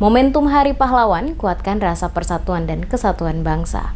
Momentum Hari Pahlawan, kuatkan rasa persatuan dan kesatuan bangsa.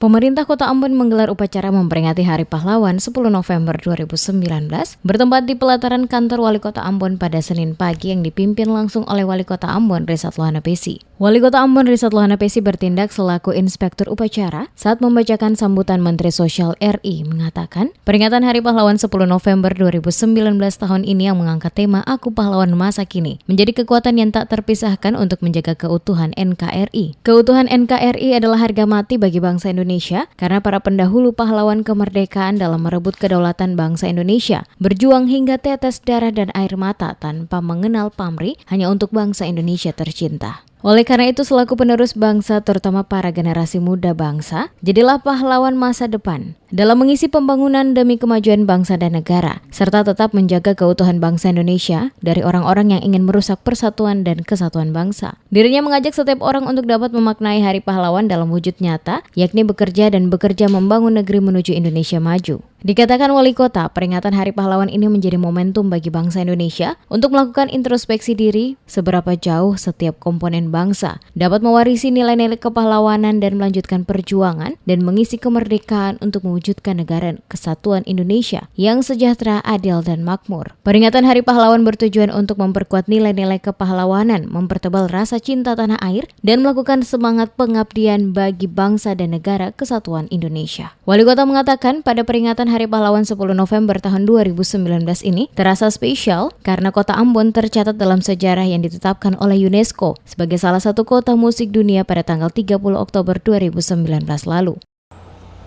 Pemerintah Kota Ambon menggelar upacara memperingati Hari Pahlawan 10 November 2019 bertempat di pelataran kantor Wali Kota Ambon pada Senin pagi yang dipimpin langsung oleh Wali Kota Ambon Rizat Lohanapesi. Wali Kota Ambon Rizat Lohanapesi bertindak selaku inspektur upacara saat membacakan sambutan Menteri Sosial RI mengatakan, peringatan Hari Pahlawan 10 November 2019 tahun ini yang mengangkat tema Aku Pahlawan Masa Kini menjadi kekuatan yang tak terpisahkan untuk menjaga keutuhan NKRI. Keutuhan NKRI adalah harga mati bagi bangsa Indonesia karena para pendahulu pahlawan kemerdekaan dalam merebut kedaulatan bangsa Indonesia berjuang hingga tetes darah dan air mata tanpa mengenal pamrih hanya untuk bangsa Indonesia tercinta. Oleh karena itu, selaku penerus bangsa, terutama para generasi muda bangsa, jadilah pahlawan masa depan dalam mengisi pembangunan demi kemajuan bangsa dan negara, serta tetap menjaga keutuhan bangsa Indonesia dari orang-orang yang ingin merusak persatuan dan kesatuan bangsa. Dirinya mengajak setiap orang untuk dapat memaknai Hari Pahlawan dalam wujud nyata, yakni bekerja membangun negeri menuju Indonesia maju. Dikatakan Wali Kota, peringatan Hari Pahlawan ini menjadi momentum bagi bangsa Indonesia untuk melakukan introspeksi diri seberapa jauh setiap komponen bangsa dapat mewarisi nilai-nilai kepahlawanan dan melanjutkan perjuangan dan mengisi kemerdekaan untuk mewujudkan negara kesatuan Indonesia yang sejahtera, adil, dan makmur. Peringatan Hari Pahlawan bertujuan untuk memperkuat nilai-nilai kepahlawanan, mempertebal rasa cinta tanah air, dan melakukan semangat pengabdian bagi bangsa dan negara kesatuan Indonesia. Wali Kota mengatakan pada peringatan Hari Pahlawan 10 November tahun 2019 ini terasa spesial karena Kota Ambon tercatat dalam sejarah yang ditetapkan oleh UNESCO sebagai salah satu kota musik dunia pada tanggal 30 Oktober 2019 lalu.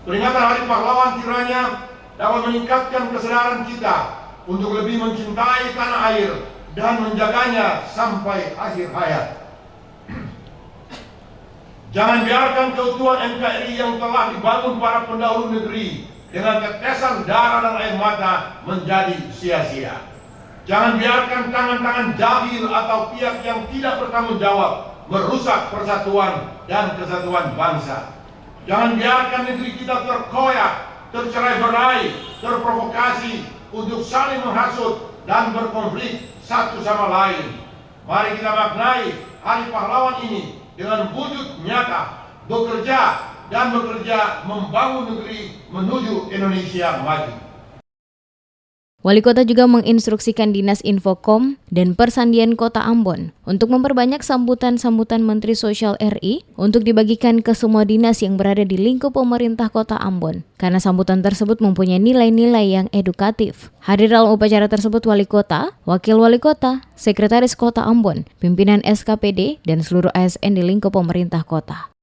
Peringatan Hari Pahlawan kiranya dapat meningkatkan kesadaran kita untuk lebih mencintai tanah air dan menjaganya sampai akhir hayat. Jangan biarkan keutuhan NKRI yang telah dibangun para pendahulu negeri dengan tetesan darah dan air mata menjadi sia-sia. Jangan biarkan tangan-tangan jahil atau pihak yang tidak bertanggung jawab merusak persatuan dan kesatuan bangsa. Jangan biarkan negeri kita terkoyak, tercerai-berai, terprovokasi untuk saling menghasut dan berkonflik satu sama lain. Mari kita maknai Hari Pahlawan ini dengan wujud nyata, bekerja membangun negeri menuju Indonesia maju. Wali Kota juga menginstruksikan Dinas Infokom dan Persandian Kota Ambon untuk memperbanyak sambutan-sambutan Menteri Sosial RI untuk dibagikan ke semua dinas yang berada di lingkup pemerintah Kota Ambon, karena sambutan tersebut mempunyai nilai-nilai yang edukatif. Hadir dalam upacara tersebut Wali Kota, Wakil Wali Kota, Sekretaris Kota Ambon, pimpinan SKPD, dan seluruh ASN di lingkup pemerintah kota.